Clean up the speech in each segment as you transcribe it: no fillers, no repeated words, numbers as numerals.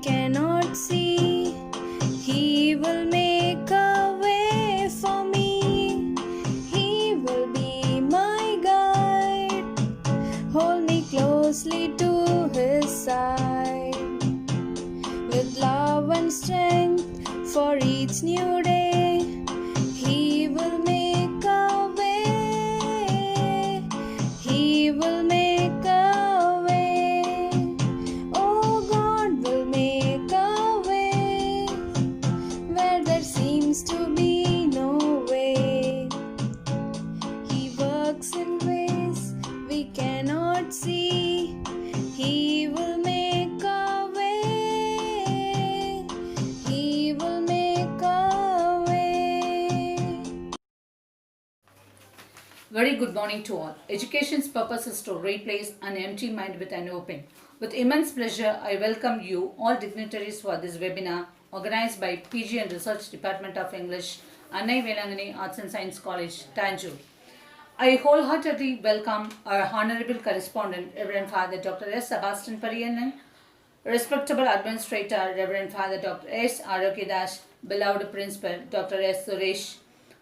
cannot see. He will make a way for me. He will be my guide. Hold me closely to his side. With love and strength for each new day, he will make a way. He will make a way. Oh, God will make a way where there seems to be no way. He works in ways we cannot see. He will make a way. He will make a way. Very good morning to all. Education's purpose is to replace an empty mind with an open. With immense pleasure, I welcome you all dignitaries for this webinar organized by PG and Research Department of English, Annai Velangani Arts and Science College, Tanjore. I wholeheartedly welcome our Honorable Correspondent, Reverend Father Dr. S. Sebastian Pariyanan, Respectable Administrator, Reverend Father Dr. S. Arokyadas, beloved Principal, Dr. S. Suresh.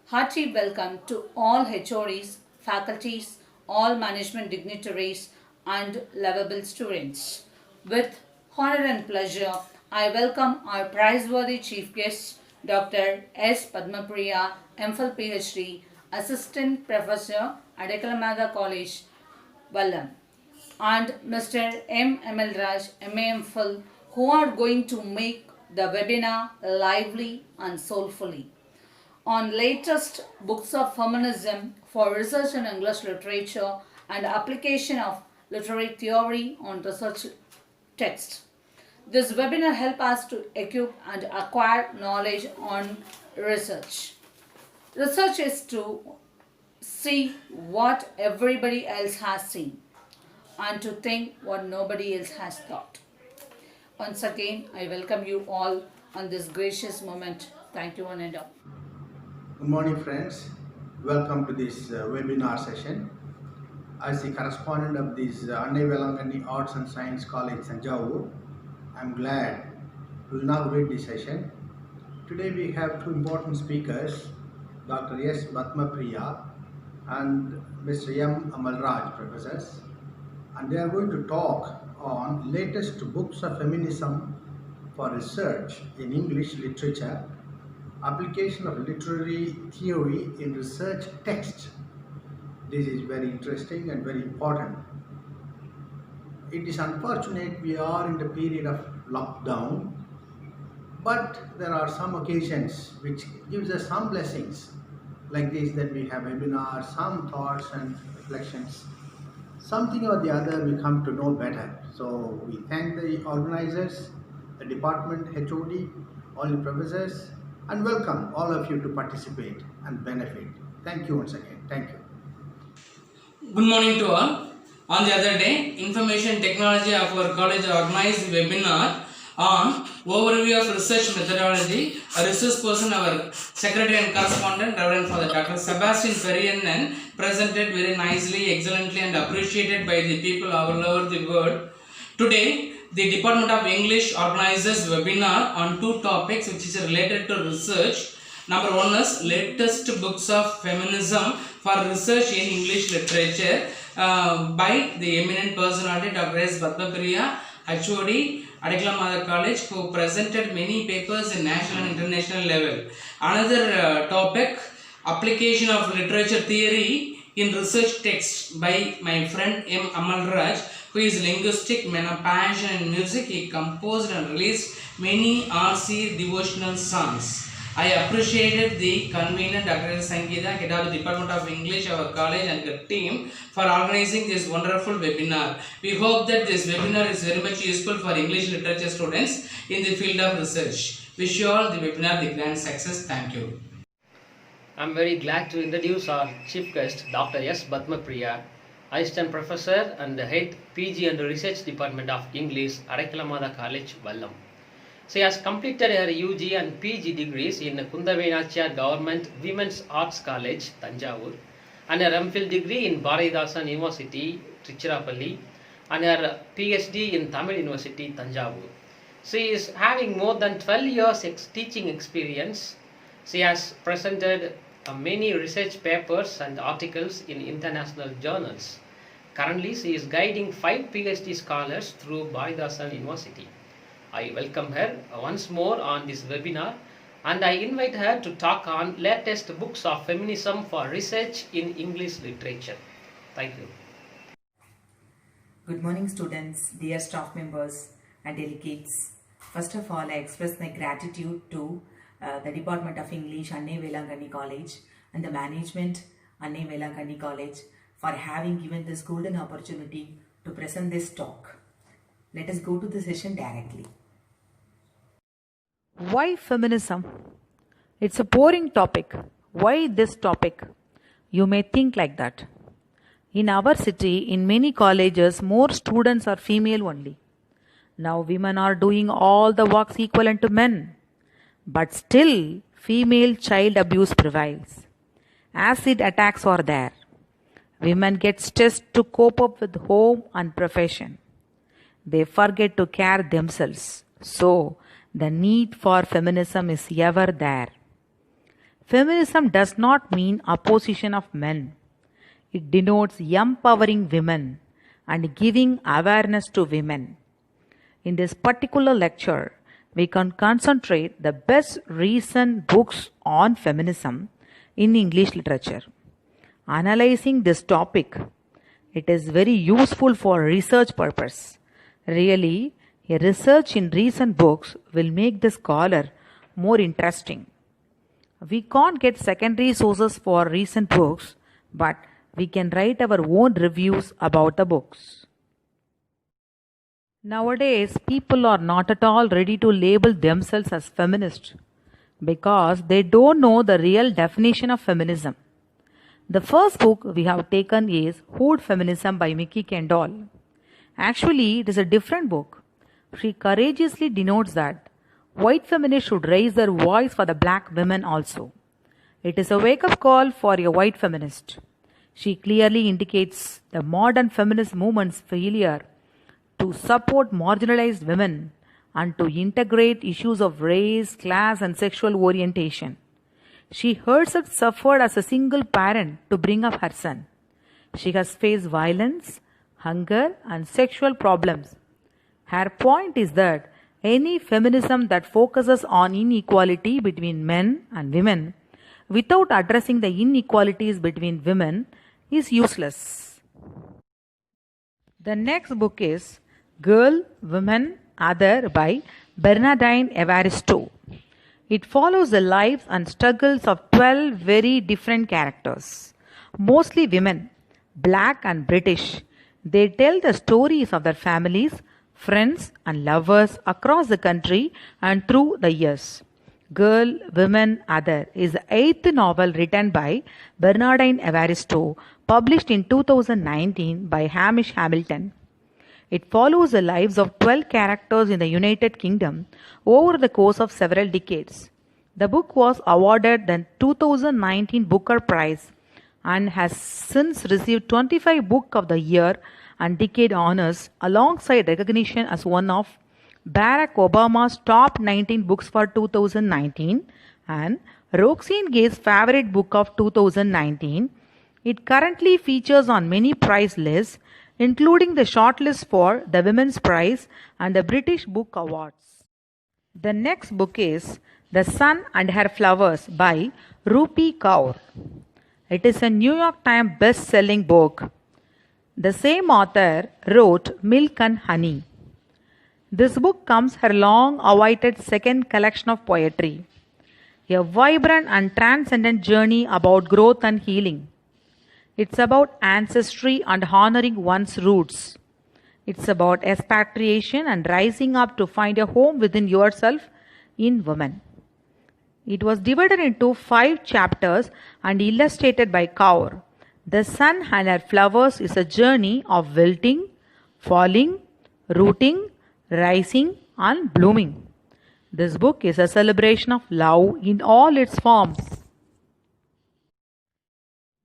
Hearty welcome to all HODs, faculties, all management dignitaries, and lovable students. With honor and pleasure, I welcome our praiseworthy chief guest, Dr. S. Padmapriya, MPhil PhD, Assistant Professor at Adekalamada College, Vallam, and Mr. M. Amal Raj, MA MPhil, who are going to make the webinar lively and soulfully on latest books of feminism for research in English literature and application of literary theory on research text. This webinar helps us to equip and acquire knowledge on research. Research is to see what everybody else has seen and to think what nobody else has thought. Once again, I welcome you all on this gracious moment. Thank you one and all. Good morning, friends. Welcome to this webinar session. As the correspondent of this Annai Velangani Arts and Science College, Tanjore, I'm glad to inaugurate this session. Today we have two important speakers, Dr. S. Padmapriya and Mr. M. Amalraj, professors, and they are going to talk on latest books of feminism for research in English literature, application of literary theory in research text. This is very interesting and very important. It is unfortunate we are in the period of lockdown, but there are some occasions which gives us some blessings like this, that we have webinars, some thoughts and reflections. Something or the other we come to know better. So we thank the organizers, the department, HOD, all the professors, and welcome all of you to participate and benefit. Thank you once again. Thank you. Good morning to all. On the other day, Information Technology of our college organized a webinar on overview of research methodology. A research person, our secretary and correspondent, Reverend Father Dr. Sebastian Pariyanan, presented very nicely, excellently, and appreciated by the people all over the world. Today, the Department of English organizes webinar on two topics which is related to research. Number one is latest books of feminism for research in English literature by the eminent personality Dr. S. Padmapriya, HOD, Adekalamada College, who presented many papers in national and international level. Another topic, application of literature theory in research text by my friend M. Amalraj, who is linguistic, man of passion in music. He composed and released many RC devotional songs. I appreciated the convener Dr. Sangeeta, head of the Department of English, our college, and the team for organizing this wonderful webinar. We hope that this webinar is very much useful for English literature students in the field of research. Wish you all the webinar the grand success. Thank you. I'm very glad to introduce our chief guest, Dr. S. Padmapriya, Assistant Professor and Head PG and Research Department of English, Adekalamada College, Vallam. She has completed her UG and PG degrees in Kundavenachiyar Government Women's Arts College, Tanjore, and her MPhil degree in Bharathidasan University, Tiruchirappalli, and her PhD in Tamil University, Tanjore. She is having more than 12 years teaching experience. She has presented many research papers and articles in international journals. Currently, she is guiding 5 PhD scholars through Bhaidasan University. I welcome her once more on this webinar, and I invite her to talk on latest books of feminism for research in English literature. Thank you. Good morning, students, dear staff members and delegates. First of all, I express my gratitude to the Department of English, Anne Velangani College, and the management, Anne Velangani College, for having given this golden opportunity to present this talk. Let us go to the session directly. Why feminism? It's a boring topic. Why this topic? You may think like that. In our city, in many colleges, more students are female only. Now women are doing all the works equivalent to men. But still, female child abuse prevails. Acid attacks are there. Women get stressed to cope up with home and profession. They forget to care themselves. So, the need for feminism is ever there. Feminism does not mean opposition of men. It denotes empowering women and giving awareness to women. In this particular lecture, we can concentrate the best recent books on feminism in English literature. Analyzing this topic, it is very useful for research purpose. Really, a research in recent books will make the scholar more interesting. We can't get secondary sources for recent books, but we can write our own reviews about the books. Nowadays, people are not at all ready to label themselves as feminist because they don't know the real definition of feminism. The first book we have taken is Hood Feminism by Mickey Kendall. Actually, it is a different book. She courageously denotes that white feminists should raise their voice for the black women also. It is a wake-up call for a white feminist. She clearly indicates the modern feminist movement's failure to support marginalized women and to integrate issues of race, class, and sexual orientation. She herself suffered as a single parent to bring up her son. She has faced violence, hunger, and sexual problems. Her point is that any feminism that focuses on inequality between men and women without addressing the inequalities between women is useless. The next book is Girl, Woman, Other by Bernardine Evaristo. It follows the lives and struggles of 12 very different characters, mostly women, black and British. They tell the stories of their families, friends, and lovers across the country and through the years. Girl, Women, Other is the 8th novel written by Bernardine Evaristo, published in 2019 by Hamish Hamilton. It follows the lives of 12 characters in the United Kingdom over the course of several decades. The book was awarded the 2019 Booker Prize and has since received 25 Book of the Year and Decade honors alongside recognition as one of Barack Obama's top 19 books for 2019 and Roxane Gay's favorite book of 2019. It currently features on many prize lists, including the shortlist for the Women's Prize and the British Book Awards. The next book is The Sun and Her Flowers by Rupi Kaur. It is a New York Times best-selling book. The same author wrote Milk and Honey. This book comes her long-awaited second collection of poetry, a vibrant and transcendent journey about growth and healing. It's about ancestry and honoring one's roots. It's about expatriation and rising up to find a home within yourself in women. It was divided into 5 chapters and illustrated by Kaur. The Sun and Her Flowers is a journey of wilting, falling, rooting, rising, and blooming. This book is a celebration of love in all its forms.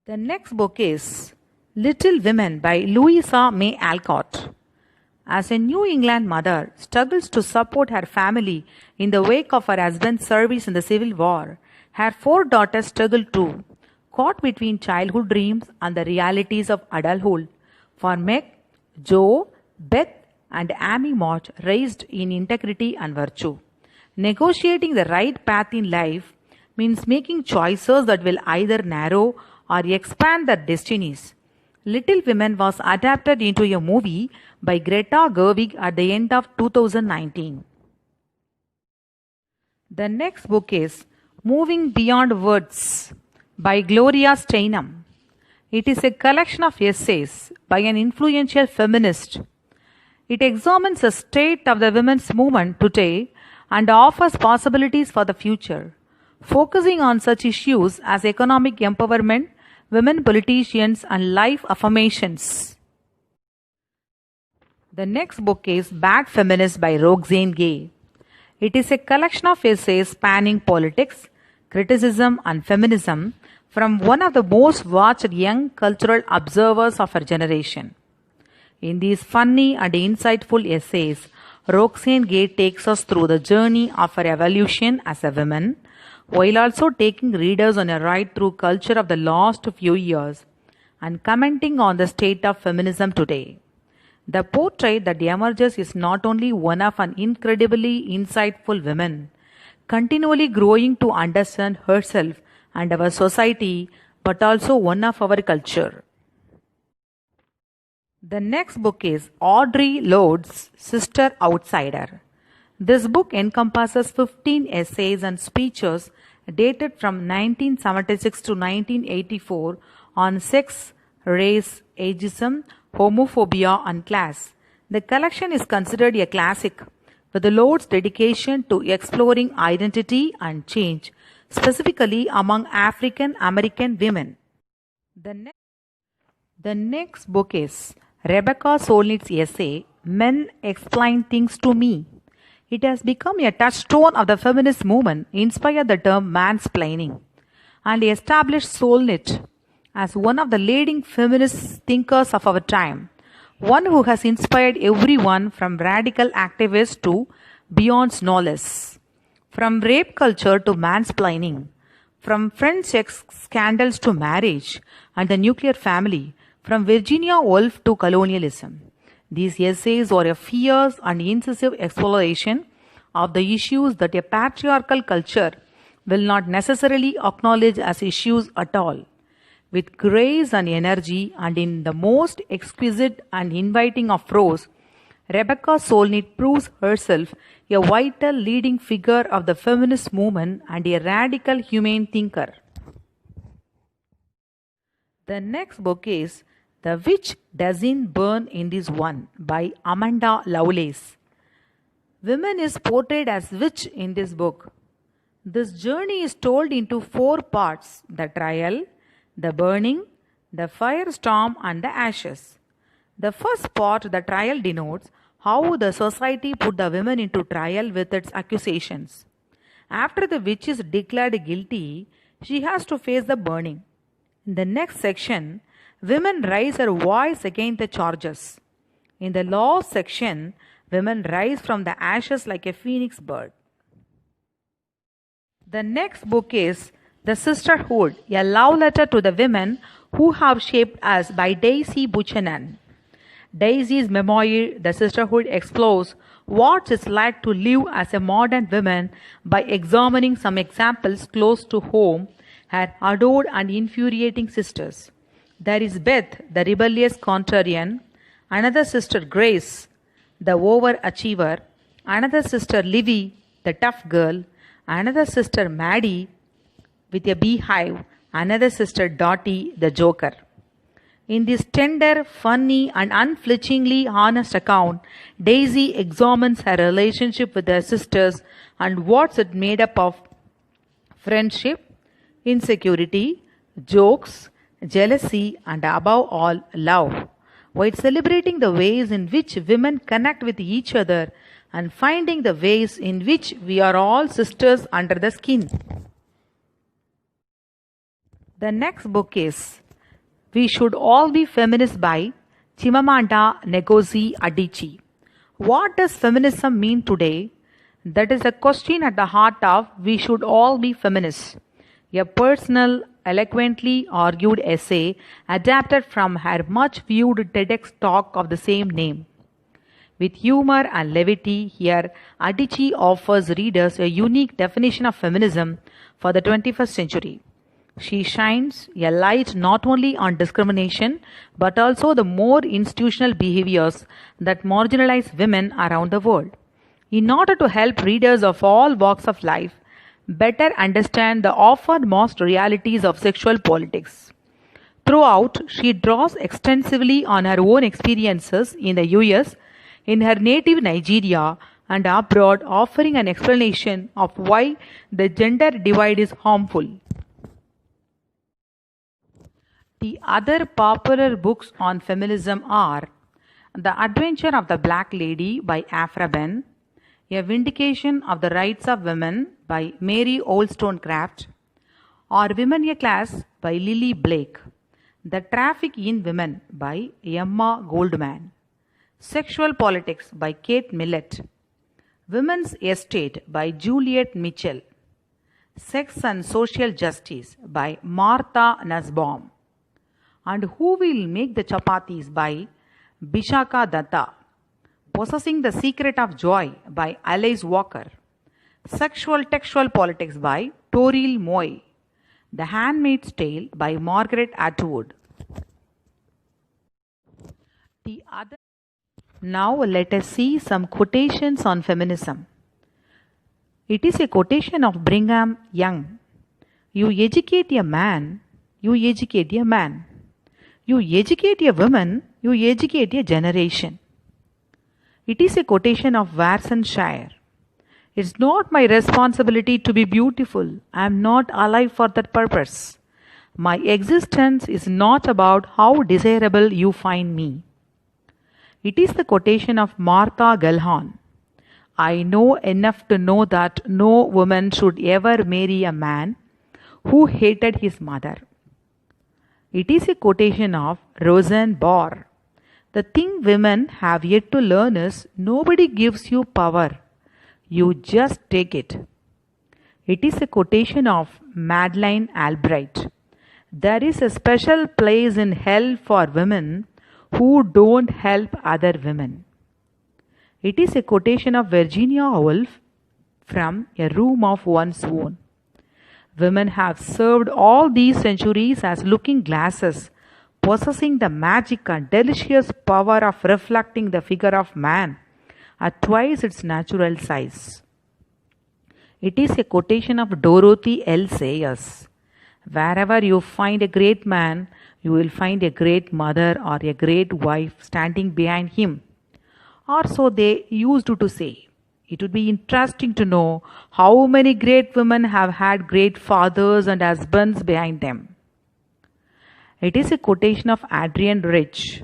The next book is Little Women by Louisa May Alcott. as a New England mother, struggles to support her family in the wake of her husband's service in the Civil War. Her 4 daughters struggle too, caught between childhood dreams and the realities of adulthood. For Meg, Joe, Beth, and Amy Mott raised in integrity and virtue. Negotiating the right path in life means making choices that will either narrow or expand their destinies. Little Women was adapted into a movie by Greta Gerwig at the end of 2019. The next book is Moving Beyond Words by Gloria Steinem. It is a collection of essays by an influential feminist. It examines the state of the women's movement today and offers possibilities for the future, focusing on such issues as economic empowerment, women politicians, and life affirmations. The next book is Bad Feminist by Roxane Gay. It is a collection of essays spanning politics, criticism, and feminism from one of the most watched young cultural observers of her generation. In these funny and insightful essays, Roxane Gay takes us through the journey of her evolution as a woman, while also taking readers on a ride through culture of the last few years and commenting on the state of feminism today. The portrait that emerges is not only one of an incredibly insightful woman, continually growing to understand herself and our society, but also one of our culture. The next book is Audre Lorde's Sister Outsider. This book encompasses 15 essays and speeches dated from 1976 to 1984 on sex, race, ageism, homophobia, and class. The collection is considered a classic, with Lorde's dedication to exploring identity and change, specifically among African American women. The next book is Rebecca Solnit's essay, Men Explain Things to Me. It has become a touchstone of the feminist movement, inspired the term mansplaining, and established Solnit as one of the leading feminist thinkers of our time, one who has inspired everyone from radical activists to Beyonce Knowles, from rape culture to mansplaining, from French sex scandals to marriage and the nuclear family, from Virginia Woolf to colonialism. These essays are a fierce and incisive exploration of the issues that a patriarchal culture will not necessarily acknowledge as issues at all. With grace and energy, and in the most exquisite and inviting of prose, Rebecca Solnit proves herself a vital leading figure of the feminist movement and a radical humane thinker. The next book is The Witch Doesn't Burn in This One by Amanda Lovelace. Women is portrayed as witch in this book. This journey is told into 4 parts: the trial, the burning, the firestorm, and the ashes. The first part, the trial, denotes how the society put the women into trial with its accusations. After the witch is declared guilty, she has to face the burning. In the next section, women raise their voice against the charges. In the law section, women rise from the ashes like a phoenix bird. The next book is The Sisterhood, a love letter to the women who have shaped us by Daisy Buchanan. Daisy's memoir, The Sisterhood, explores what it's like to live as a modern woman by examining some examples close to home, her adored and infuriating sisters. There is Beth, the rebellious contrarian, another sister Grace, the overachiever, another sister Livy, the tough girl, another sister Maddie with a beehive, another sister Dottie, the joker. In this tender, funny, and unflinchingly honest account, Daisy examines her relationship with her sisters and what's it made up of: friendship, insecurity, jokes, jealousy, and above all, love, while celebrating the ways in which women connect with each other and finding the ways in which we are all sisters under the skin. The next book is We Should All Be Feminists by Chimamanda Ngozi Adichie. What does feminism mean today? That is a question at the heart of We Should All Be Feminists, a personal, eloquently argued essay adapted from her much viewed TEDx talk of the same name. With humor and levity, here Adichie offers readers a unique definition of feminism for the 21st century. She shines a light not only on discrimination but also the more institutional behaviors that marginalize women around the world. In order to help readers of all walks of life better understand the often masked realities of sexual politics. Throughout, she draws extensively on her own experiences in the US, in her native Nigeria, and abroad, offering an explanation of why the gender divide is harmful. The other popular books on feminism are The Adventure of the Black Lady by Afra Ben, A Vindication of the Rights of Women by Mary Wollstonecraft, Are Women a Class by Lily Blake, The Traffic in Women by Emma Goldman, Sexual Politics by Kate Millett, Women's Estate by Juliet Mitchell, Sex and Social Justice by Martha Nussbaum, and Who Will Make the Chapatis by Bishaka Datta, Possessing the Secret of Joy by Alice Walker, Sexual Textual Politics by Toril Moy, The Handmaid's Tale by Margaret Atwood. Now let us see some quotations on feminism. It is a quotation of Brigham Young. You educate a man, you educate a man. You educate a woman, you educate a generation. It is a quotation of Warsan Shire. It's not my responsibility to be beautiful. I am not alive for that purpose. My existence is not about how desirable you find me. It is the quotation of Martha Gellhorn. I know enough to know that no woman should ever marry a man who hated his mother. It is a quotation of Roseanne Barr. The thing women have yet to learn is nobody gives you power. You just take it. It is a quotation of Madeleine Albright. There is a special place in hell for women who don't help other women. It is a quotation of Virginia Woolf from A Room of One's Own. Women have served all these centuries as looking glasses, possessing the magic and delicious power of reflecting the figure of man at twice its natural size. It is a quotation of Dorothy L. Sayers. Wherever you find a great man, you will find a great mother or a great wife standing behind him. Or so they used to say. It would be interesting to know how many great women have had great fathers and husbands behind them. It is a quotation of Adrienne Rich.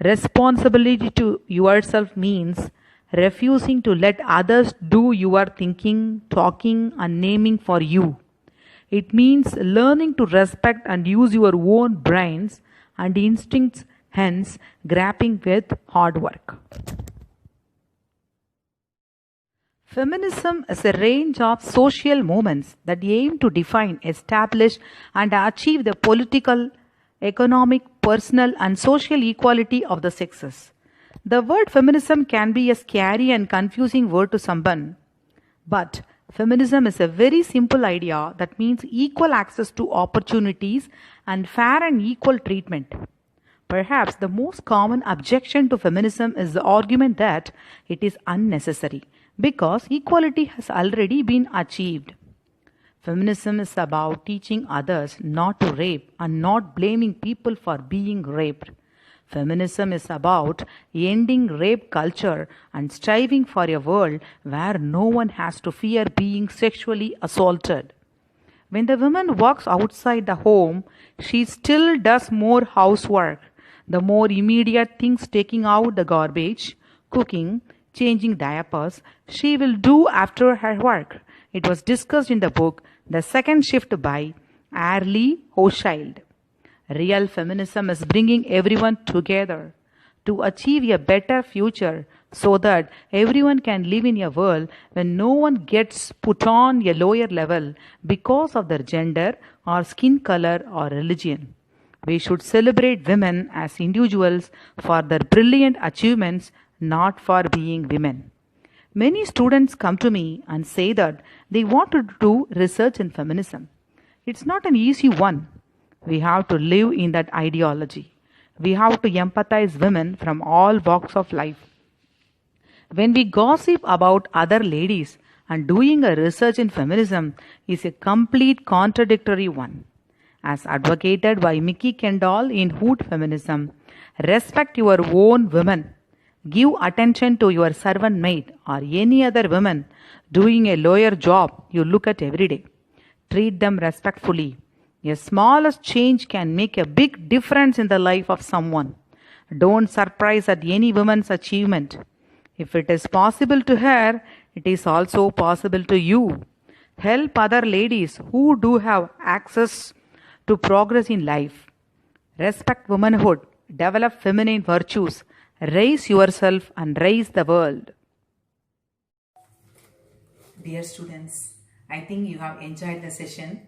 Responsibility to yourself means refusing to let others do your thinking, talking, and naming for you. It means learning to respect and use your own brains and instincts, hence grappling with hard work. Feminism is a range of social movements that aim to define, establish, and achieve the political, economic, personal, and social equality of the sexes. The word feminism can be a scary and confusing word to someone, but feminism is a very simple idea that means equal access to opportunities and fair and equal treatment. Perhaps the most common objection to feminism is the argument that it is unnecessary because equality has already been achieved. Feminism is about teaching others not to rape and not blaming people for being raped. Feminism is about ending rape culture and striving for a world where no one has to fear being sexually assaulted. When the woman walks outside the home, she still does more housework, the more immediate things taking out the garbage, cooking, changing diapers, she will do after her work. It was discussed in the book The Second Shift by Arlie Hochschild. Real feminism is bringing everyone together to achieve a better future so that everyone can live in a world when no one gets put on a lower level because of their gender or skin color or religion. We should celebrate women as individuals for their brilliant achievements, not for being women. Many students come to me and say that they want to do research in feminism. It's not an easy one. We have to live in that ideology. We have to empathize women from all walks of life. When we gossip about other ladies and doing a research in feminism is a complete contradictory one. As advocated by Mickey Kendall in Hood Feminism, respect your own women. Give attention to your servant maid or any other woman doing a lower job you look at every day. Treat them respectfully. A smallest change can make a big difference in the life of someone. Don't surprise at any woman's achievement. If it is possible to her, it is also possible to you. Help other ladies who do have access to progress in life. Respect womanhood, develop feminine virtues, raise yourself and raise the world. Dear students, I think you have enjoyed the session.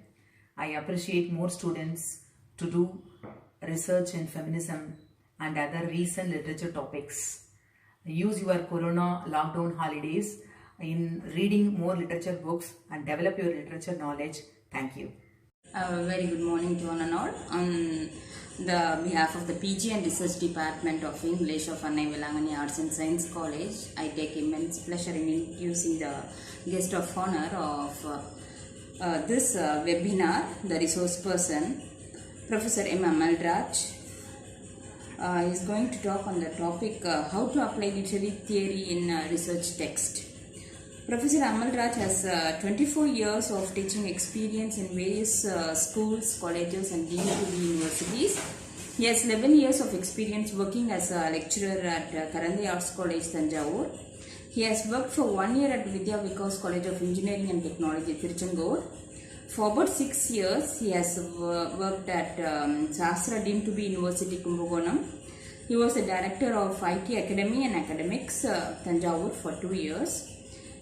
I appreciate more students to do research in feminism and other recent literature topics. Use your Corona lockdown holidays in reading more literature books and develop your literature knowledge. Thank you. A very good morning to one and all. On the behalf of the PG and Research Department of English of Annai Velangani Arts and Science College, I take immense pleasure in introducing the guest of honor of this webinar, the resource person, Professor M. Amalraj. He is going to talk on the topic how to apply literary theory in research text. Professor Amalraj has 24 years of teaching experience in various schools, colleges and deemed to be universities. He has 11 years of experience working as a lecturer at Karandai Arts College, Tanjavur. He has worked for 1 year at Vidya Vikas College of Engineering and Technology, Tiruchendur. For about 6 years, he has worked at Sastra deemed to be University, Kumbakonam. He was the director of IT Academy and Academics, Tanjavur for 2 years.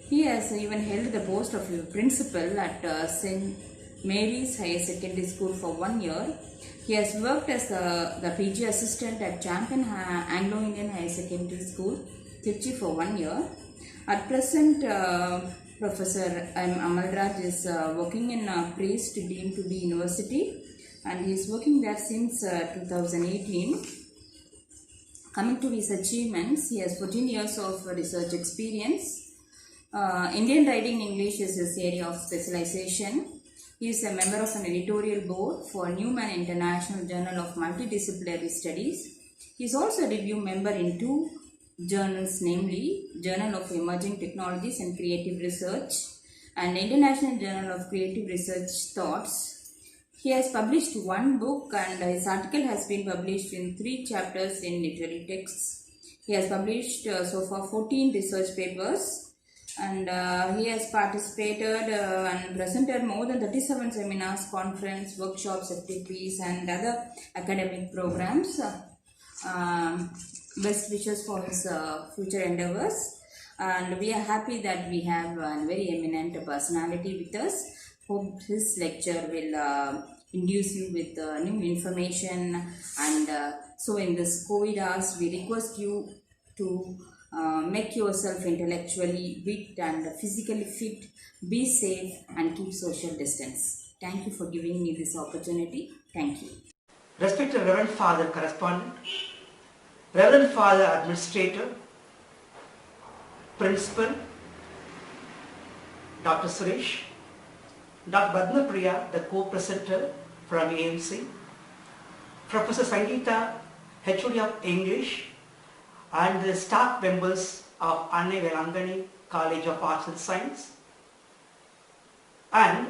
He has even held the post of principal at St. Mary's Higher Secondary School for 1 year. He has worked as the PG assistant at Champion Anglo-Indian Higher Secondary School, Trichy for 1 year. At present, Professor Amalraj is working in Priest deemed to be University, and he is working there since 2018. Coming to his achievements, he has 14 years of research experience. Indian writing English is his area of specialization. He is a member of an editorial board for Newman International Journal of Multidisciplinary Studies. He is also a review member in 2 journals, namely Journal of Emerging Technologies and Creative Research and International Journal of Creative Research Thoughts. He has published 1 book and his article has been published in 3 chapters in literary texts. He has published so far 14 research papers. And he has participated and presented more than 37 seminars, conference, workshops, FTPs and other academic programs. Best wishes for his future endeavors. And we are happy that we have a very eminent personality with us. Hope his lecture will induce you with new information. And so in this COVID hours, we request you to make yourself intellectually fit and physically fit, be safe and keep social distance. Thank you for giving me this opportunity. Thank you. Respected Reverend Father Correspondent, Reverend Father Administrator, Principal, Dr. Suresh, Dr. Padma Priya, the co-presenter from AMC, Professor Sangeeta, HOD of English, and the staff members of Annai Velangani College of Arts and Science, and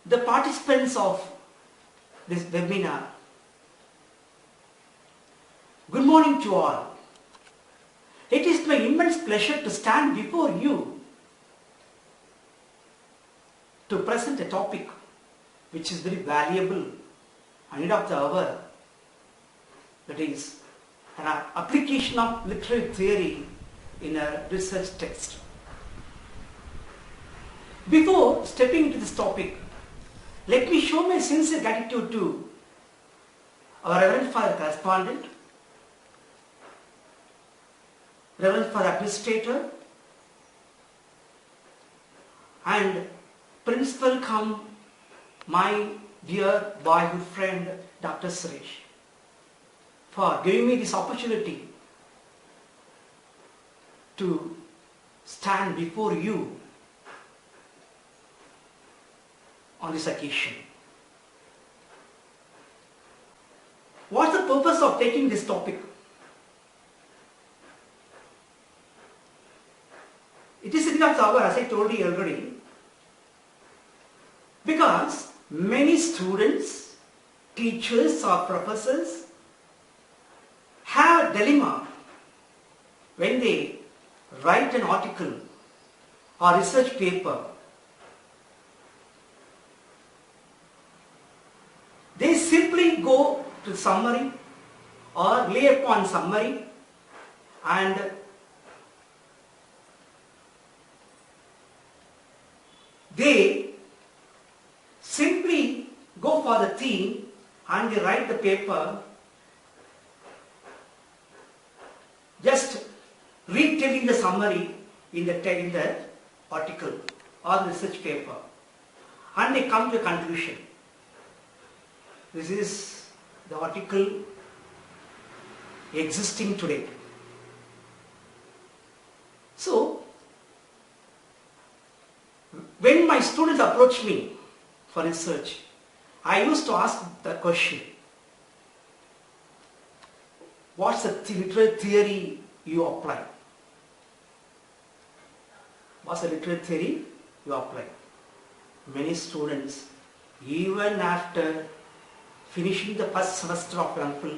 the participants of this webinar. Good morning to all. It is my immense pleasure to stand before you to present a topic which is very valuable and need of the hour, that is an application of literary theory in a research text. Before stepping into this topic, let me show my sincere gratitude to our Reverend Father Correspondent, Reverend Father Administrator, and Principal come my dear boyhood friend Dr. Suresh for giving me this opportunity to stand before you on this occasion. What's the purpose of taking this topic? It is in that hour, as I told you already, because many students, teachers or professors have a dilemma when they write an article or research paper. They simply go to summary or lay upon summary and they simply go for the theme and they write the paper just retelling the summary in the article or the research paper, and they come to a conclusion. This is the article existing today. So, when my students approach me for research, I used to ask the question, what's the literary theory you apply? What's the literary theory you apply? Many students, even after finishing the first semester of MPhil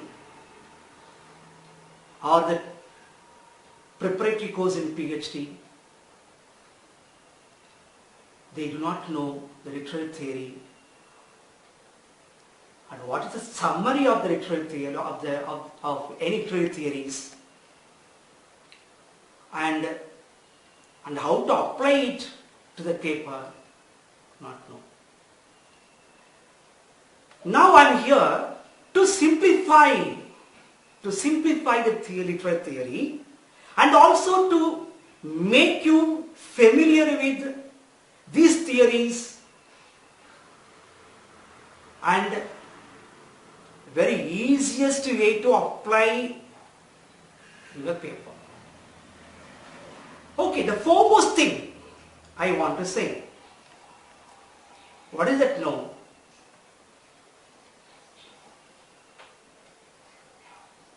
or the preparatory course in PhD, they do not know the literary theory and what is the summary of the literary theory of any literary theories, and how to apply it to the paper, not know. Now I am here to simplify the literary theory and also to make you familiar with these theories and very easiest way to apply in the paper. Okay, the foremost thing I want to say, what is that now?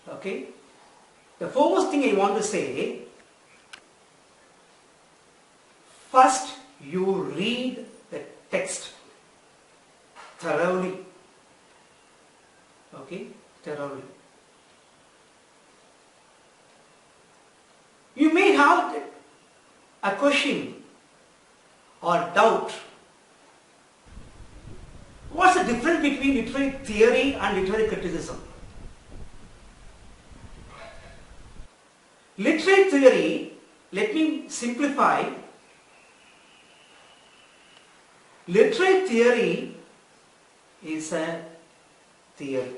Okay, the foremost thing I want to say, first you read the text thoroughly. Okay, thoroughly. You may have a question or doubt. What's the difference between literary theory and literary criticism? Literary theory, let me simplify. Literary theory is a theory.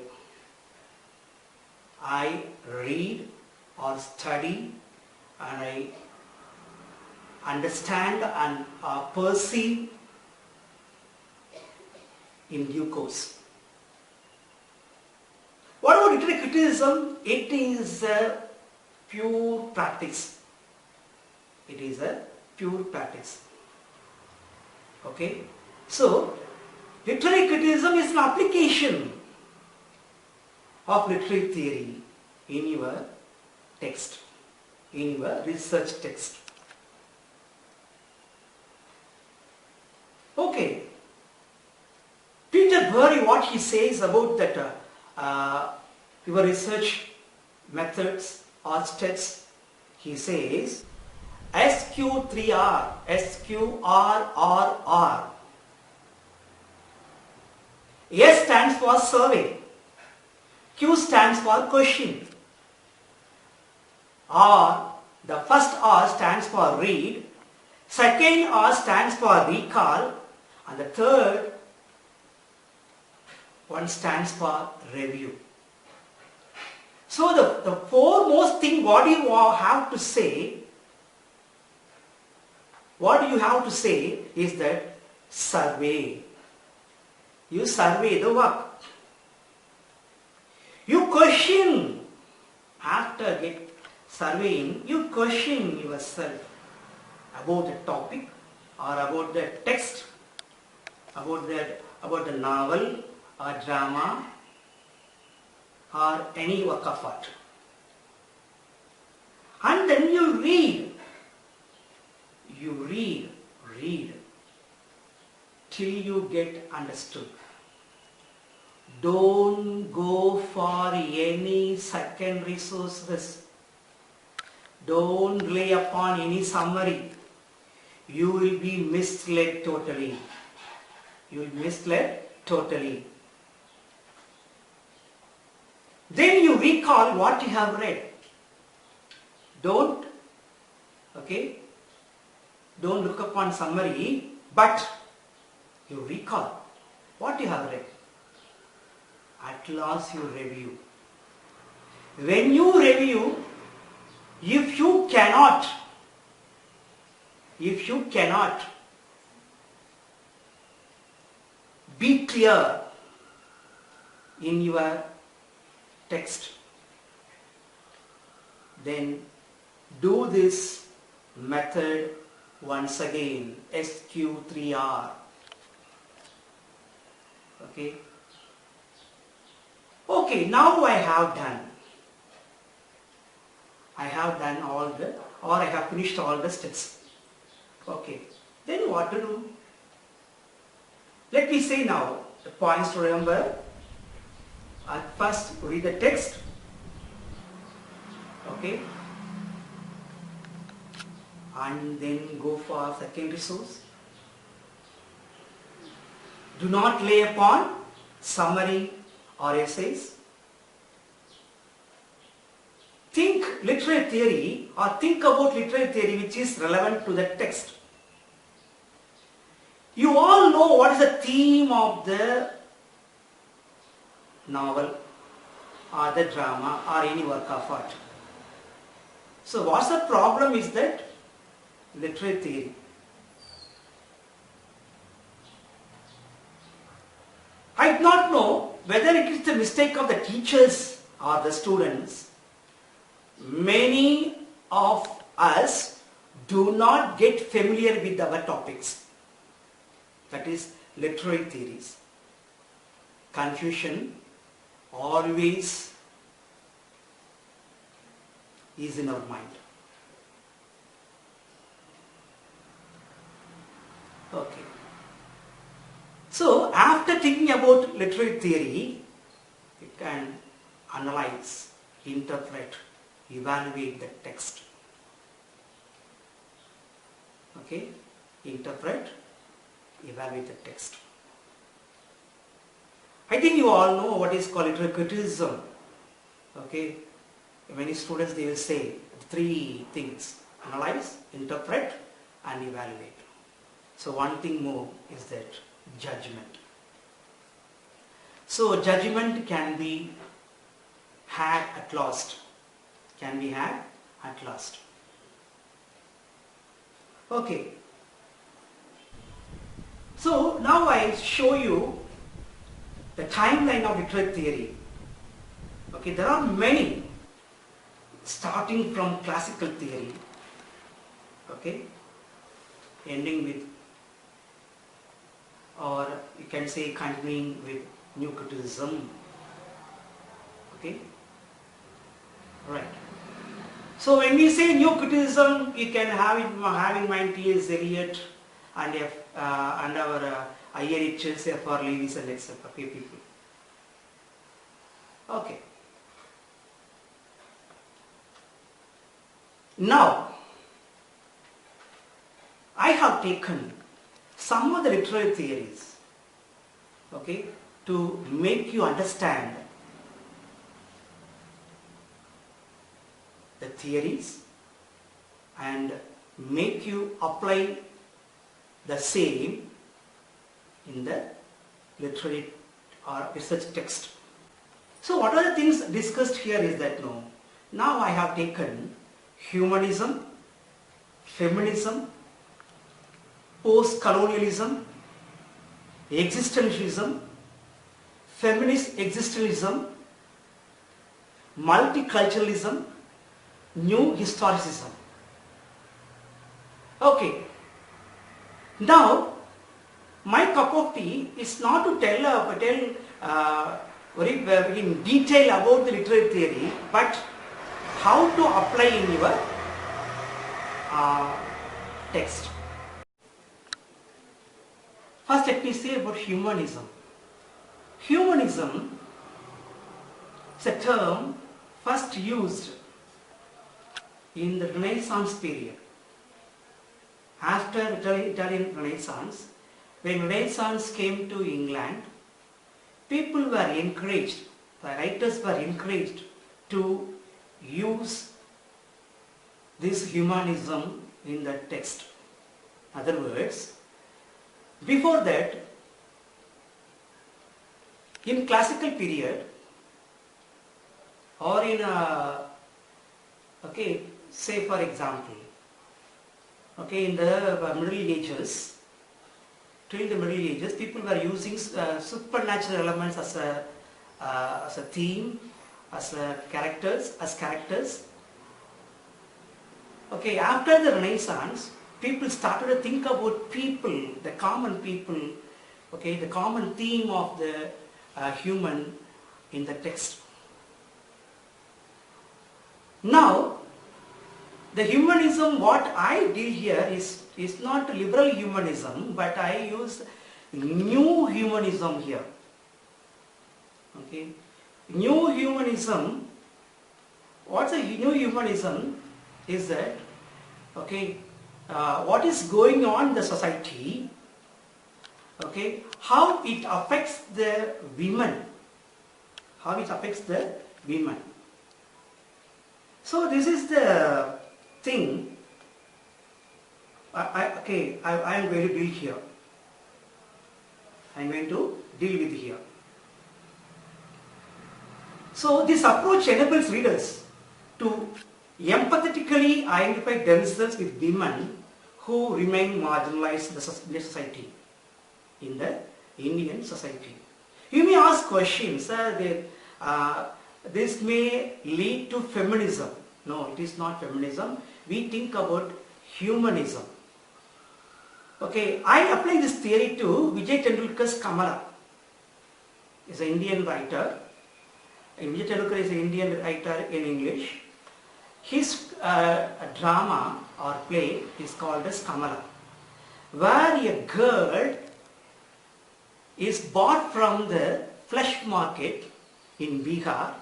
I read or study and I understand and perceive in due course. What about literary criticism? It is a pure practice. It is a pure practice. Okay? So, literary criticism is an application of literary theory in your text, in your research text. Okay. Peter Bury, what he says about that your research methods or steps, he says SQ3R, SQRRR. S stands for survey, Q stands for question, R, the first R stands for read, second R stands for recall, and the third one stands for review. So the foremost thing what you have to say, is that survey. You survey the work. You question, after surveying, you question yourself about the topic or about the text, about the novel or drama or any work of art. And then you read. You read till you get understood. Don't go for any secondary sources. Don't rely upon any summary. You will be misled totally. You will be misled totally. Then you recall what you have read. Don't look upon summary, but you recall what you have read. At last you review. When you review, if you cannot be clear in your text, then do this method once again, SQ3R. Okay, now I have finished all the steps. Okay, then what to do? Let me say now the points to remember. At first read the text. Okay, and then go for secondary source. Do not lay upon summary or essays. Think literary theory, or think about literary theory which is relevant to the text. You all know what is the theme of the novel or the drama or any work of art. So what's the problem is that literary theory. I do not know whether it is the mistake of the teachers or the students. Many of us do not get familiar with our topics. That is literary theories. Confusion always is in our mind. Okay. So after thinking about literary theory, you can analyze, interpret, evaluate the text. Okay? Interpret, evaluate the text. I think you all know what is called literary criticism. Okay? Many students, they will say three things: analyze, interpret and evaluate. So one thing more is that judgment. So judgment can be had at last. Can be had at last. Okay. So now I show you the timeline of literary theory. Okay, there are many, starting from classical theory, okay, ending with, or you can say continuing with new criticism. Okay, right. So when we say new criticism, you can have in mind T.S. Eliot and our I.A. Richards, F.R. Lewis and etc. people. Okay. Now, I have taken some of the literary theories, okay, to make you understand the theories and make you apply the same in the literary or research text. So what are the things discussed here is that now I have taken humanism, feminism, post-colonialism, existentialism, feminist existentialism, multiculturalism, new historicism. Okay. Now, my cup of tea is not to tell very in detail about the literary theory, but how to apply in your text. First, let me say about humanism. Humanism is a term first used in the Renaissance period. After Italian Renaissance, when Renaissance came to England, people were encouraged, the writers were encouraged to use this humanism in the text. In other words, before that, in classical period or in say for example, in the Middle Ages, till the Middle Ages, people were using supernatural elements as a theme, as characters. Okay, after the Renaissance, people started to think about people, the common people, the common theme of the human in the text. Now, the humanism, what I did here is not liberal humanism, but I use new humanism here. Okay, new humanism. What's a new humanism? Is that what is going on in the society? Okay, how it affects the women? How it affects the women? So this is the thing I am going to build here. I am going to deal with here. So this approach enables readers to empathetically identify themselves with women who remain marginalized in the society, in the Indian society. You may ask questions, this may lead to feminism. No, it is not feminism. We think about humanism. Okay, I apply this theory to Vijay Tendulkar's Kamala. He is an Indian writer. Vijay Tendulkar is an Indian writer in English. His drama or play is called as Kamala, where a girl is bought from the flesh market in Bihar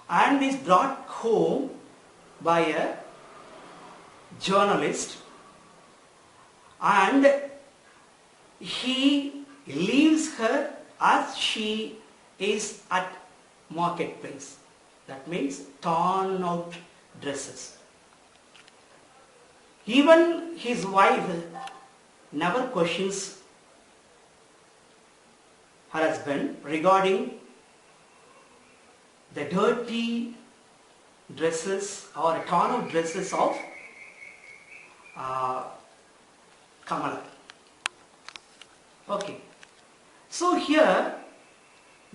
and is brought home by a journalist, and he leaves her as she is at marketplace. That means torn out dresses. Even his wife never questions her husband regarding the dirty dresses or torn out dresses of Kamala. Okay. So here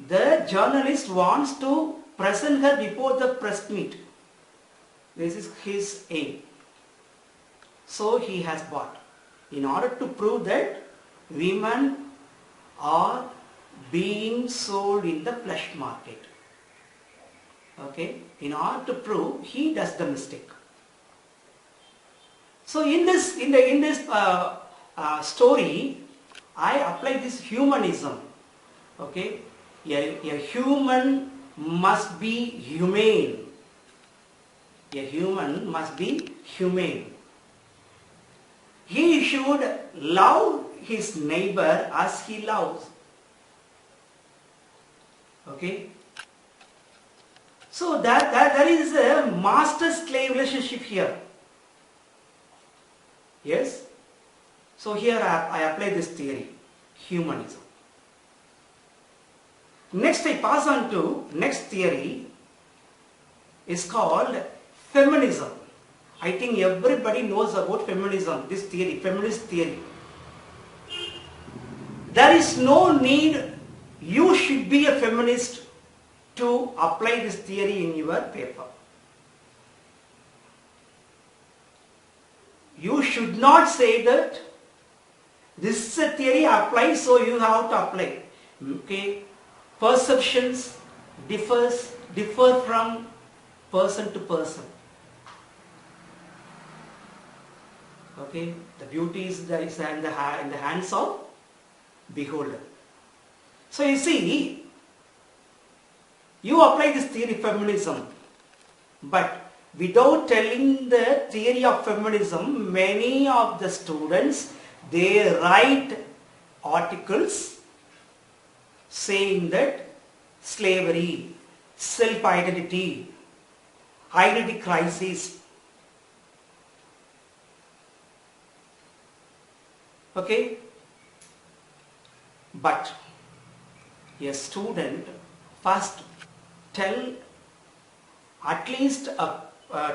the journalist wants to present her before the press meet. This is his aim. So he has bought. In order to prove that women are being sold in the flesh market. Okay, in order to prove, he does the mistake. So in this story, I apply this humanism. Okay, a human must be humane. A human must be humane. He should love his neighbor as he loves. Okay. So there is a master-slave relationship here. Yes? So here I apply this theory, humanism. Next I pass on to next theory is called feminism. I think everybody knows about feminism, this theory, feminist theory. There is no need you should be a feminist to apply this theory in your paper. You should not say that this is a theory applies, so you have to apply. Okay, perceptions differ from person to person. Okay, the beauty is that is in the hands of beholder. So you see, you apply this theory feminism, but without telling the theory of feminism, many of the students, they write articles saying that slavery, self-identity, identity crisis. Okay? But a student first tell at least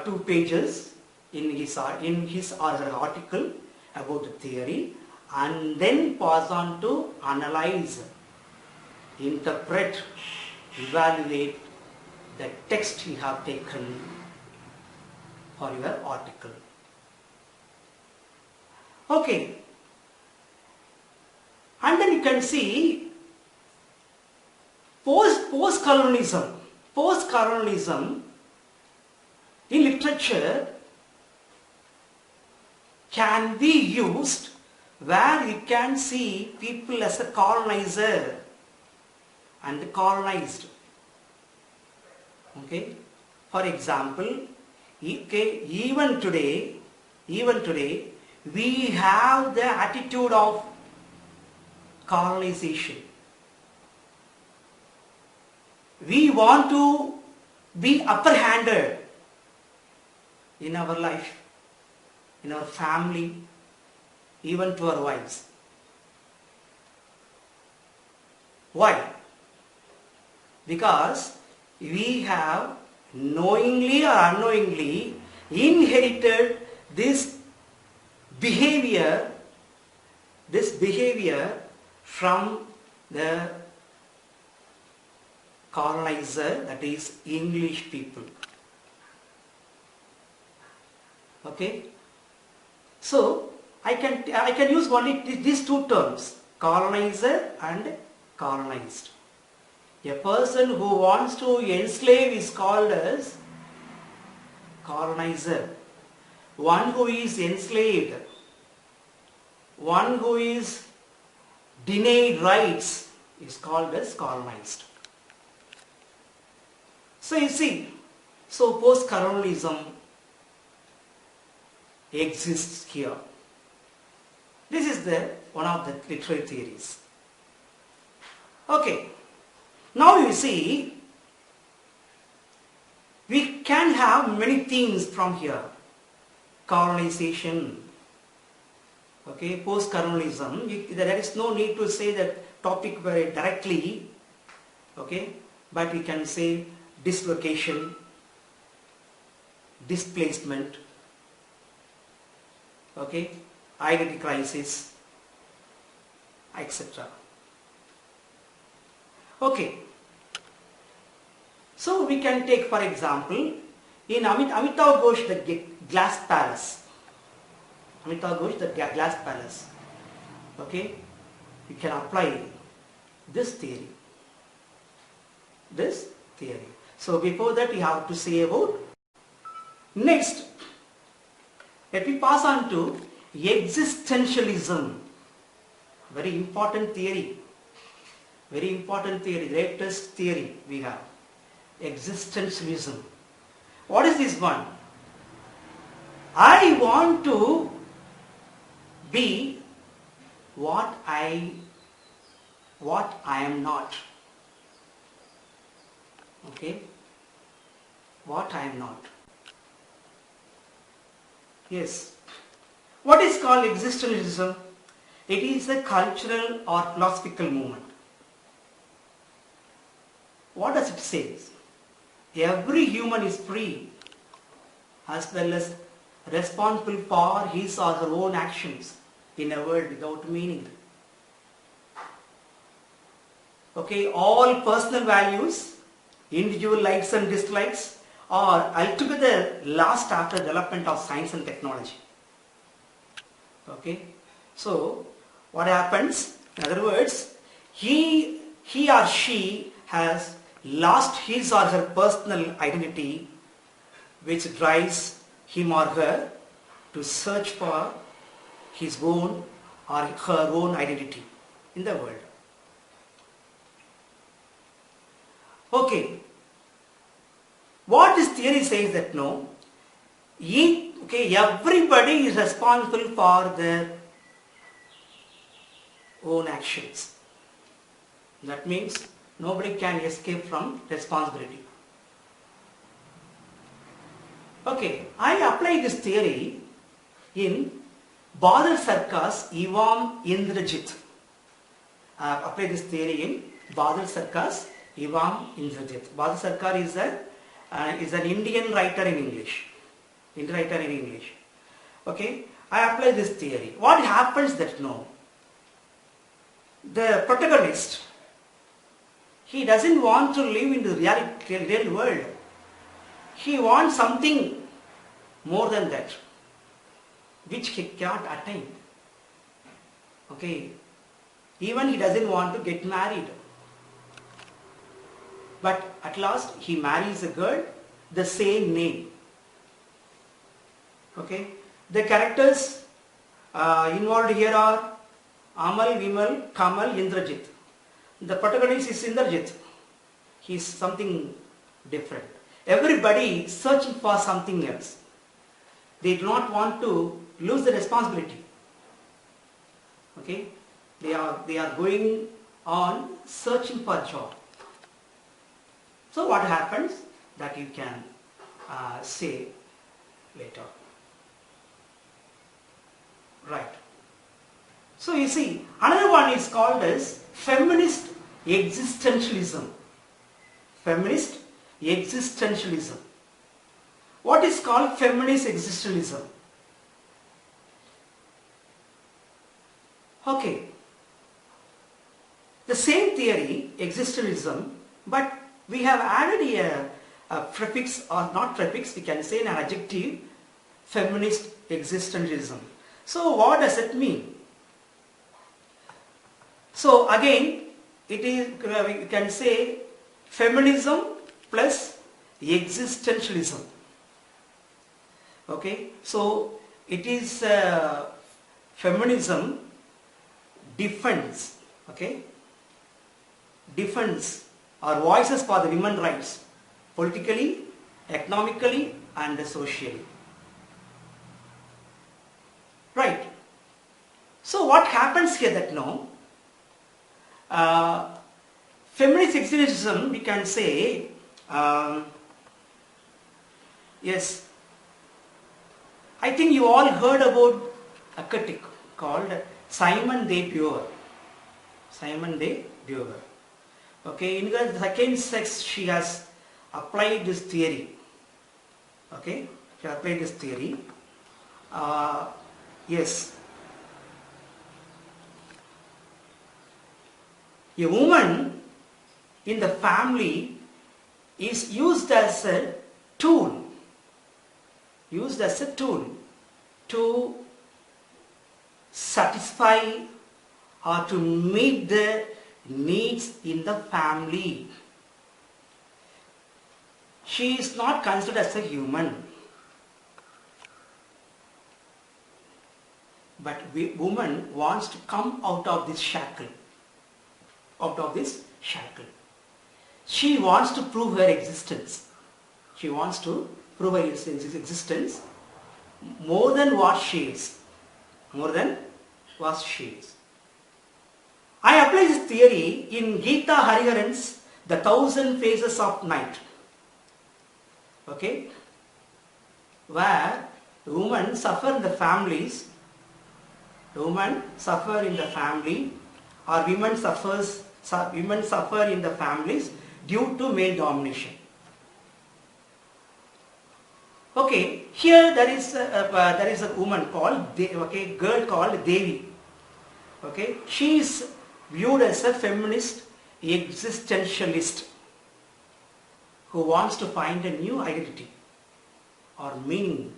2 pages in his or her article about the theory, and then pass on to analyze, interpret, evaluate the text you have taken for your article. Okay. And then you can see post-colonialism. Post-colonialism in literature can be used where you can see people as a colonizer and the colonized. Okay? For example, okay, even today, we have the attitude of colonization. We want to be upper-handed in our life, in our family, even to our wives. Why? Because we have knowingly or unknowingly inherited this behavior from the colonizer, that is English people. Okay? So I can use only these 2 terms, colonizer and colonized. A person who wants to enslave is called as colonizer. One who is enslaved, one who is denied rights is called as colonized. So you see, so post-colonialism exists here. This is one of the literary theories. Okay, now you see, we can have many themes from here. Colonization, okay, post-colonialism, there is no need to say that topic very directly, okay, but we can say dislocation, displacement, okay, identity crisis, etc. Okay, so we can take, for example, in Amitav Ghosh, the Glass Palace. Amitav Ghosh, the Glass Palace. Okay, you can apply this theory. So before that, you have to say about. Next, let me pass on to existentialism. Very important theory. Latest theory we have. Existentialism. What is this one? I want to be what I am not. Okay? what I am not. Yes. What is called existentialism? It is a cultural or philosophical movement. What does it say? Every human is free as well as responsible for his or her own actions in a world without meaning. Okay, all personal values, individual likes and dislikes are altogether lost after development of science and technology. Okay, so what happens? In other words, he or she has lost his or her personal identity, which drives him or her to search for his own or her own identity in the world. Okay, what this theory says that no, everybody is responsible for their own actions. That means nobody can escape from responsibility. Okay, I apply this theory in Badal Sarkar's Evam Indrajit. I apply this theory in Badal Sarkar's Evam Indrajit. Badal Sarkar is an Indian writer in English. Okay, I apply this theory. What happens that no, the protagonist, he doesn't want to live in the real world. He wants something more than that, which he cannot attain. Okay, even he doesn't want to get married. But at last he marries a girl, the same name. Okay, the characters involved here are Amal, Vimal, Kamal, Indrajit. The protagonist is Indrajit. He is something different. Everybody is searching for something else. They do not want to lose the responsibility. Okay, they are going on searching for a job. So what happens? That you can say later. Right. So you see, another one is called as feminist existentialism. Feminist existentialism. What is called feminist existentialism? Okay. The same theory, existentialism, but we have added a prefix, or not prefix, we can say an adjective, feminist existentialism. So what does it mean? So again, it is, we can say feminism plus existentialism. Okay, so it is feminism defends, okay, defends or voices for the women's rights, politically, economically and socially. Right. So what happens here that now, feminist existentialism, we can say, yes, I think you all heard about a critic called Simone de Beauvoir. Simone de Beauvoir. Okay, in the second sex she has applied this theory. Okay, she applied this theory. Yes. A woman in the family is used as a tool, to satisfy or to meet the needs in the family. She is not considered as a human. But woman wants to come out of this shackle. She wants to prove her existence. She wants to prove her existence more than what she is. More than what she is. I apply this theory in Geeta Hariharan's The Thousand Faces of Night. okay, where women suffer in the families, women suffer in the family, or women suffer in the families due to male domination. Okay, here there is a woman called girl called Devi. Okay, she is viewed as a feminist existentialist who wants to find a new identity or meaning.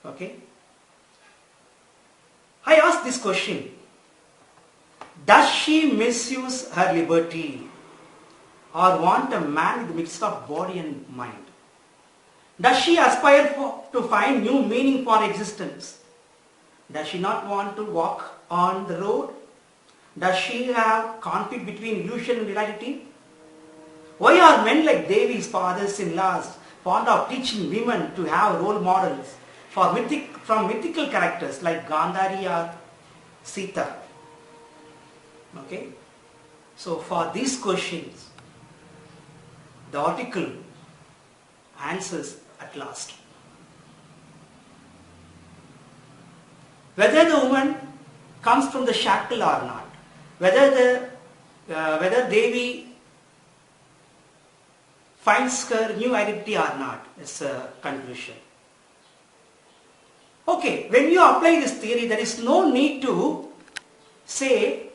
Okay, I ask this question: does she misuse her liberty or want a man with a mix of body and mind? Does she aspire to find new meaning for existence? Does she not want to walk on the road? Does she have conflict between illusion and reality? Why are men like Devi's fathers-in-laws fond of teaching women to have role models from mythical characters like Gandhari or Sita? Okay, so for these questions, the article answers at last. Whether the woman comes from the shackle or not, whether Devi finds her new identity or not, is a conclusion. Okay, when you apply this theory, there is no need to say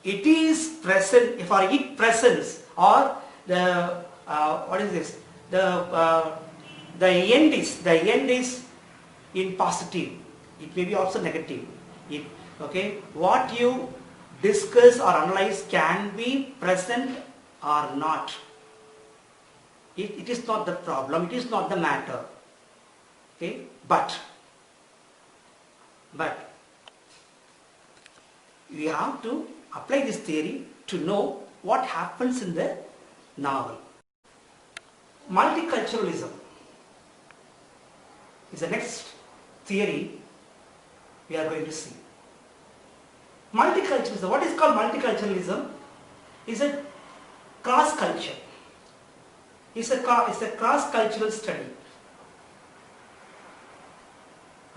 it is present for it presence or the what is this? The end is in positive. It may be also negative. Okay, what you discuss or analyze can be present or not. It is not the problem. It is not the matter. Okay, but we have to apply this theory to know what happens in the novel. Multiculturalism is the next theory we are going to see. Multiculturalism, what is called multiculturalism, is a cross culture. It's a cross-cultural study.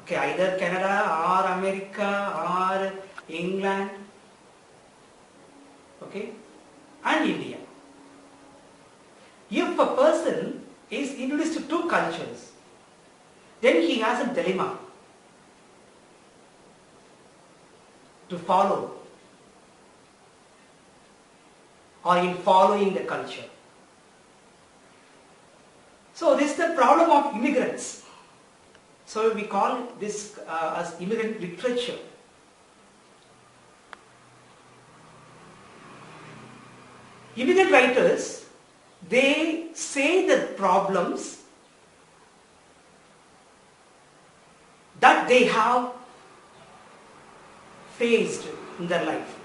Okay, either Canada or America or England, okay, and India. If a person is introduced to two cultures, then he has a dilemma to follow or in following the culture. So this is the problem of immigrants. So we call this as immigrant literature. Immigrant writers, they say the problems that they have faced in their life.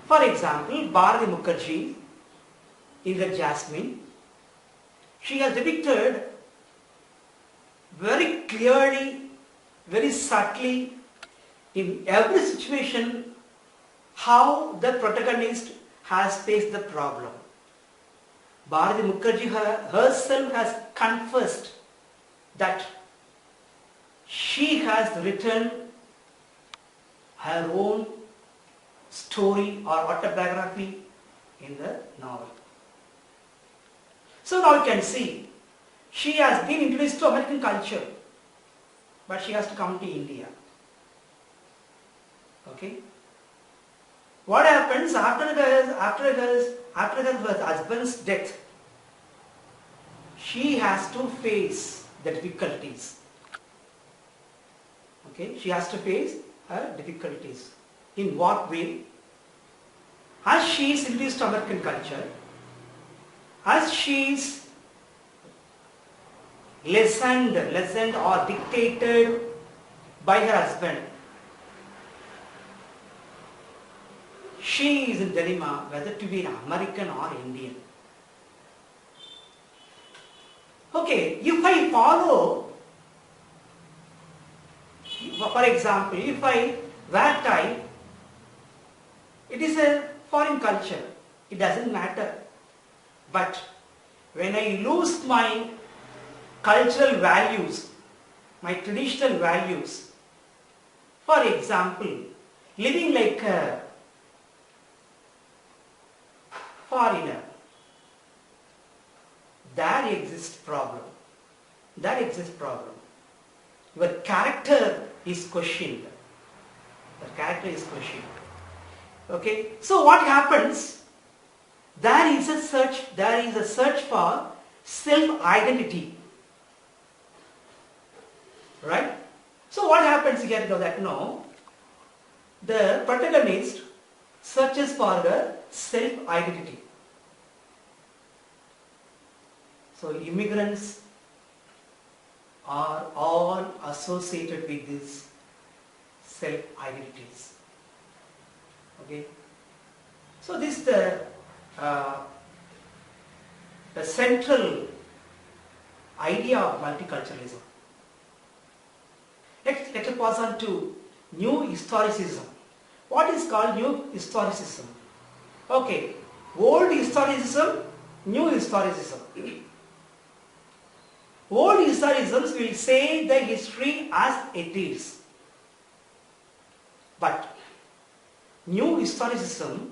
For example, Bharati Mukherjee in the Jasmine, she has depicted very clearly, very subtly, in every situation, how the protagonist has faced the problem. Bharati Mukherjee herself has confessed that she has written her own story or autobiography in the novel. So now you can see, she has been introduced to American culture, but she has to come to India. Okay? What happens after her husband's death? She has to face the difficulties. Okay? She has to face her difficulties. In what way? As she is introduced to American culture, as she is lessened or dictated by her husband, she is in dilemma whether to be an American or Indian. Okay, if I follow, for example, if I wear tie, it is a foreign culture, it doesn't matter. But when I lose my cultural values, my traditional values, for example, living like a foreigner, there exists problem. There exists problem. Your character is questioned. The character is questioned. Okay, so what happens? There is a search for self-identity. Right? So what happens here? You know that the protagonist searches for the self-identity. So immigrants are all associated with these self-identities. Okay. So this is the central idea of multiculturalism. Let's pass on to new historicism. What is called new historicism? Okay, old historicism, new historicism. Old historicisms will say the history as it is. But new historicism,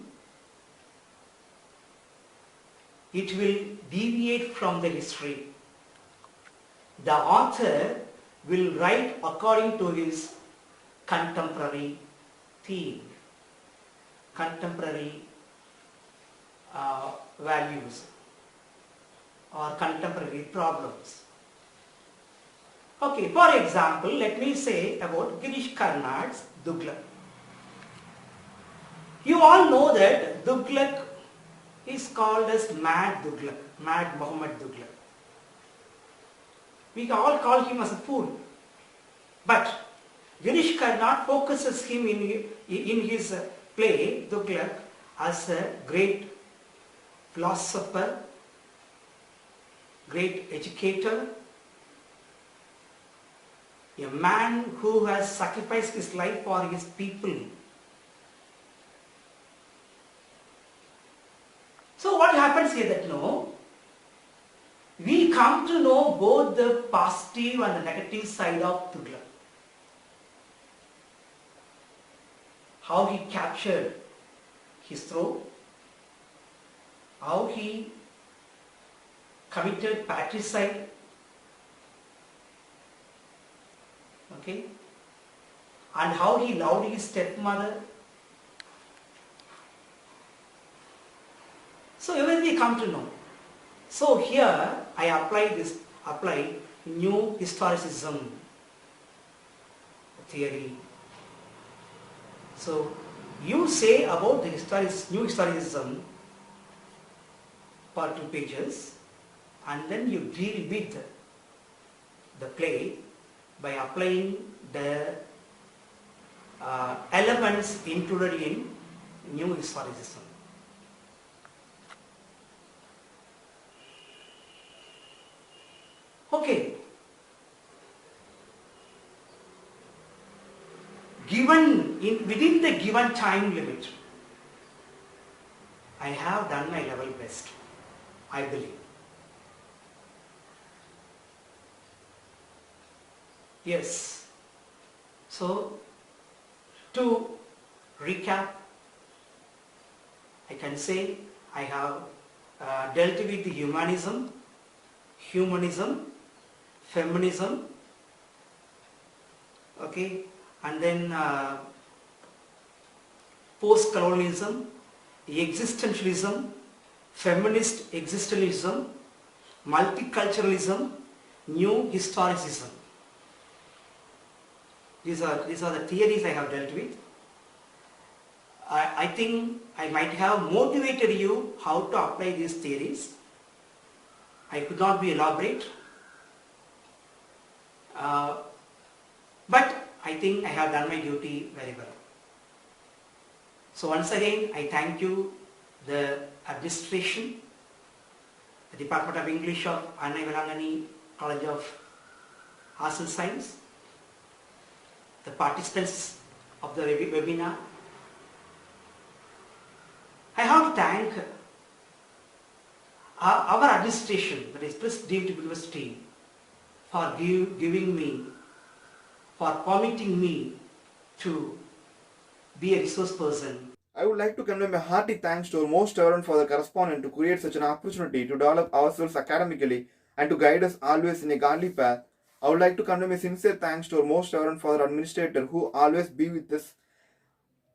it will deviate from the history. The author will write according to his contemporary theme, contemporary values or contemporary problems. Okay, for example, let me say about Girish Karnad's Tughlaq. You all know that Tughlaq is called as Mad Tughlaq, Mad Muhammad Tughlaq. We all call him as a fool. But Girish Karnad focuses him in his play, Tughlaq, as a great philosopher, great educator, a man who has sacrificed his life for his people. So what happens here that we come to know both the positive and the negative side of Tughlaq. How he captured his throne, how he committed patricide, okay, and how he loved his stepmother. So everything we come to know. So here I apply new historicism theory. So you say about the new historicism for 2 pages, and then you deal with the play by applying the elements included in new historicism. Okay. Within the given time limit, I have done my level best, I believe. Yes. So, to recap, I can say I have dealt with the humanism, feminism, okay, and then post-colonialism, existentialism, feminist existentialism, multiculturalism, new historicism. These are the theories I have dealt with. I think I might have motivated you how to apply these theories. I could not be elaborate, but I think I have done my duty very well. So once again, I thank you, the administration, the Department of English of Anna Velangani College of Arts and Science, the participants of the webinar. I have to thank our administration, that is Prince David University, for giving me, for permitting me to be a resource person. I would like to convey my hearty thanks to our most reverend Father Correspondent to create such an opportunity to develop ourselves academically and to guide us always in a godly path. I would like to convey my sincere thanks to our most reverend Father Administrator who always be with us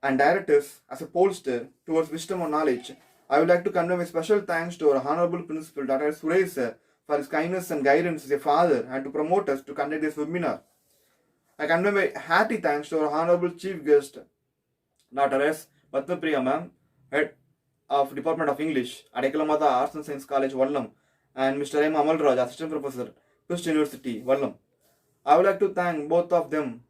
and direct us as a pollster towards wisdom and knowledge. I would like to convey my special thanks to our Honorable Principal Dr. Suresh sir for his kindness and guidance as a father and to promote us to conduct this webinar. I convey my hearty thanks to our Honorable Chief Guest, Dr. S. Padmapriya ma'am, Head of Department of English at Ekalamatha Arts and Science College, Vallam, and Mr. M. Amalraj, Assistant Professor, Christ University, Vallam. I would like to thank both of them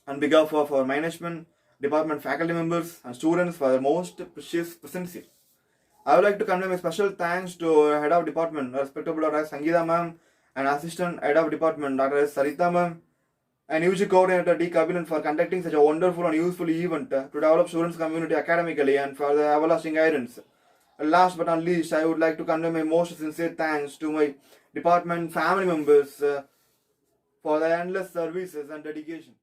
on behalf of our management, department faculty members and students for their most precious presence here. I would like to convey my special thanks to our Head of Department, respectable Dr. Sangeeta ma'am, and Assistant Head of Department, Dr. S. Sarita ma'am, and UG Coordinator D. Kabilan for conducting such a wonderful and useful event to develop students' community academically and for the everlasting guidance. And last but not least, I would like to convey my most sincere thanks to my department family members for their endless services and dedication.